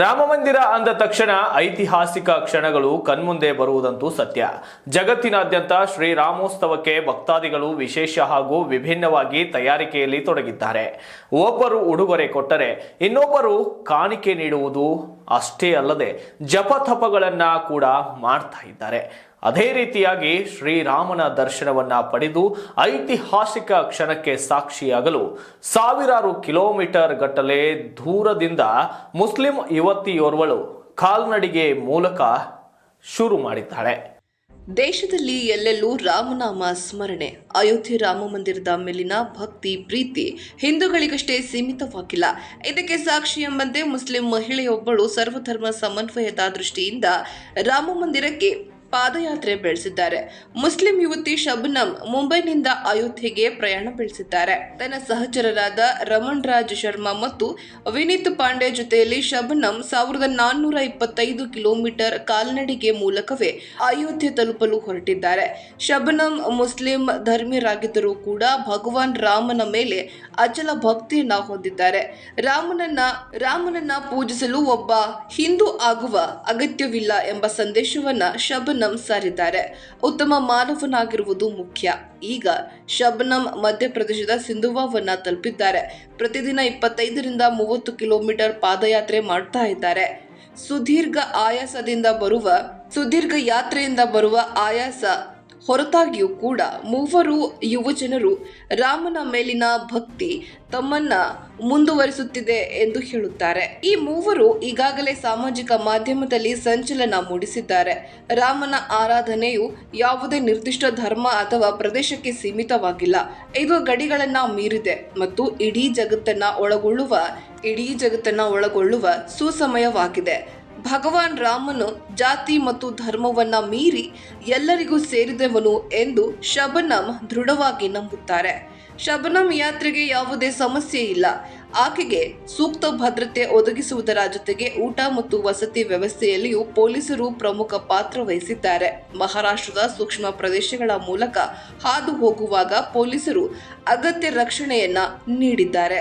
ರಾಮಮಂದಿರ ಅಂದ ತಕ್ಷಣ ಐತಿಹಾಸಿಕ ಕ್ಷಣಗಳು ಕಣ್ಮುಂದೆ ಬರುವುದಂತೂ ಸತ್ಯ. ಜಗತ್ತಿನಾದ್ಯಂತ ಶ್ರೀರಾಮೋತ್ಸವಕ್ಕೆ ಭಕ್ತಾದಿಗಳು ವಿಶೇಷ ಹಾಗೂ ವಿಭಿನ್ನವಾಗಿ ತಯಾರಿಕೆಯಲ್ಲಿ ತೊಡಗಿದ್ದಾರೆ. ಒಬ್ಬರು ಉಡುಗೊರೆ ಕೊಟ್ಟರೆ ಇನ್ನೊಬ್ಬರು ಕಾಣಿಕೆ ನೀಡುವುದು ಅಷ್ಟೇ ಅಲ್ಲದೆ ಜಪತಪಗಳನ್ನ ಕೂಡ ಮಾಡ್ತಾ ಇದ್ದಾರೆ. ಅದೇ ರೀತಿಯಾಗಿ ಶ್ರೀರಾಮನ ದರ್ಶನವನ್ನ ಪಡೆದು ಐತಿಹಾಸಿಕ ಕ್ಷಣಕ್ಕೆ ಸಾಕ್ಷಿಯಾಗಲು ಸಾವಿರಾರು ಕಿಲೋಮೀಟರ್ ಗಟ್ಟಲೆ ದೂರದಿಂದ ಮುಸ್ಲಿಂ ಯುವತಿಯೋರ್ವಳು ಕಾಲ್ನಡಿಗೆ ಮೂಲಕ ಶುರು ಮಾಡಿದ್ದಾಳೆ. ದೇಶದಲ್ಲಿ ಎಲ್ಲೆಲ್ಲೂ ರಾಮನಾಮ ಸ್ಮರಣೆ. ಅಯೋಧ್ಯೆ ರಾಮ ಮಂದಿರದ ಮೇಲಿನ ಭಕ್ತಿ ಪ್ರೀತಿ ಹಿಂದೂಗಳಿಗಷ್ಟೇ ಸೀಮಿತವಾಗಿಲ್ಲ. ಇದಕ್ಕೆ ಸಾಕ್ಷಿ ಎಂಬಂತೆ ಮುಸ್ಲಿಂ ಮಹಿಳೆಯೊಬ್ಬಳು ಸರ್ವಧರ್ಮ ಸಮನ್ವಯದ ದೃಷ್ಟಿಯಿಂದ ರಾಮ ಮಂದಿರಕ್ಕೆ ಪಾದಯಾತ್ರೆ ಬೆಳೆಸಿದ್ದಾರೆ. ಮುಸ್ಲಿಂ ಯುವತಿ ಶಬನಂ ಮುಂಬೈನಿಂದ ಅಯೋಧ್ಯೆಗೆ ಪ್ರಯಾಣ ಬೆಳೆಸಿದ್ದಾರೆ. ತನ್ನ ಸಹಚರರಾದ ರಮಣ್ ರಾಜ್ ಶರ್ಮಾ ಮತ್ತು ವಿನೀತ್ ಪಾಂಡೆ ಜೊತೆಯಲ್ಲಿ ಶಬನಂ 1425 ಕಿಲೋಮೀಟರ್ ಕಾಲ್ನಡಿಗೆ ಮೂಲಕವೇ ಅಯೋಧ್ಯೆ ತಲುಪಲು ಹೊರಟಿದ್ದಾರೆ. ಶಬನಂ ಮುಸ್ಲಿಂ ಧರ್ಮೀಯರಾಗಿದ್ದರೂ ಕೂಡ ಭಗವಾನ್ ರಾಮನ ಮೇಲೆ ಅಚಲ ಭಕ್ತಿಯನ್ನ ಹೊಂದಿದ್ದಾರೆ. ರಾಮನನ್ನ ಪೂಜಿಸಲು ಒಬ್ಬ ಹಿಂದೂ ಆಗುವ ಅಗತ್ಯವಿಲ್ಲ ಎಂಬ ಸಂದೇಶವನ್ನ ಶಬನಂ ಸಾರಿದ್ದಾರೆ. ಉತ್ತಮ ಮಾನವನಾಗಿರುವುದು ಮುಖ್ಯ. ಈಗ ಶಬನಂ ಮಧ್ಯಪ್ರದೇಶದ ಸಿಂಧುವಾವನ್ನ ತಲುಪಿದ್ದಾರೆ. ಪ್ರತಿದಿನ 25ರಿಂದ 30 ಕಿಲೋಮೀಟರ್ ಪಾದಯಾತ್ರೆ ಮಾಡ್ತಾ ಇದ್ದಾರೆ. ಸುದೀರ್ಘ ಯಾತ್ರೆಯಿಂದ ಬರುವ ಆಯಾಸ ಹೊರತಾಗಿಯೂ ಕೂಡ ಮೂವರು ಯುವಜನರು ರಾಮನ ಮೇಲಿನ ಭಕ್ತಿ ತಮ್ಮನ್ನ ಮುಂದುವರಿಸುತ್ತಿದೆ ಎಂದು ಹೇಳುತ್ತಾರೆ. ಈ ಮೂವರು ಈಗಾಗಲೇ ಸಾಮಾಜಿಕ ಮಾಧ್ಯಮದಲ್ಲಿ ಸಂಚಲನ ಮೂಡಿಸಿದ್ದಾರೆ. ರಾಮನ ಆರಾಧನೆಯು ಯಾವುದೇ ನಿರ್ದಿಷ್ಟ ಧರ್ಮ ಅಥವಾ ಪ್ರದೇಶಕ್ಕೆ ಸೀಮಿತವಾಗಿಲ್ಲ. ಇದು ಗಡಿಗಳನ್ನ ಮೀರಿದೆ ಮತ್ತು ಇಡೀ ಜಗತ್ತನ್ನ ಒಳಗೊಳ್ಳುವ ಸುಸಮಯವಾಗಿದೆ. ಭಗವಾನ್ ರಾಮನು ಜಾತಿ ಮತ್ತು ಧರ್ಮವನ್ನ ಮೀರಿ ಎಲ್ಲರಿಗೂ ಸೇರಿದವನು ಎಂದು ಶಬನಂ ದೃಢವಾಗಿ ನಂಬುತ್ತಾರೆ. ಶಬನಂ ಯಾತ್ರೆಗೆ ಯಾವುದೇ ಸಮಸ್ಯೆ ಇಲ್ಲ. ಆಕೆಗೆ ಸೂಕ್ತ ಭದ್ರತೆ ಒದಗಿಸುವುದರ ಜೊತೆಗೆ ಊಟ ಮತ್ತು ವಸತಿ ವ್ಯವಸ್ಥೆಯಲ್ಲಿಯೂ ಪೊಲೀಸರು ಪ್ರಮುಖ ಪಾತ್ರ ವಹಿಸಿದ್ದಾರೆ. ಮಹಾರಾಷ್ಟ್ರದ ಸೂಕ್ಷ್ಮ ಪ್ರದೇಶಗಳ ಮೂಲಕ ಹಾದು ಹೋಗುವಾಗ ಪೊಲೀಸರು ಅಗತ್ಯ ರಕ್ಷಣೆಯನ್ನ ನೀಡಿದ್ದಾರೆ.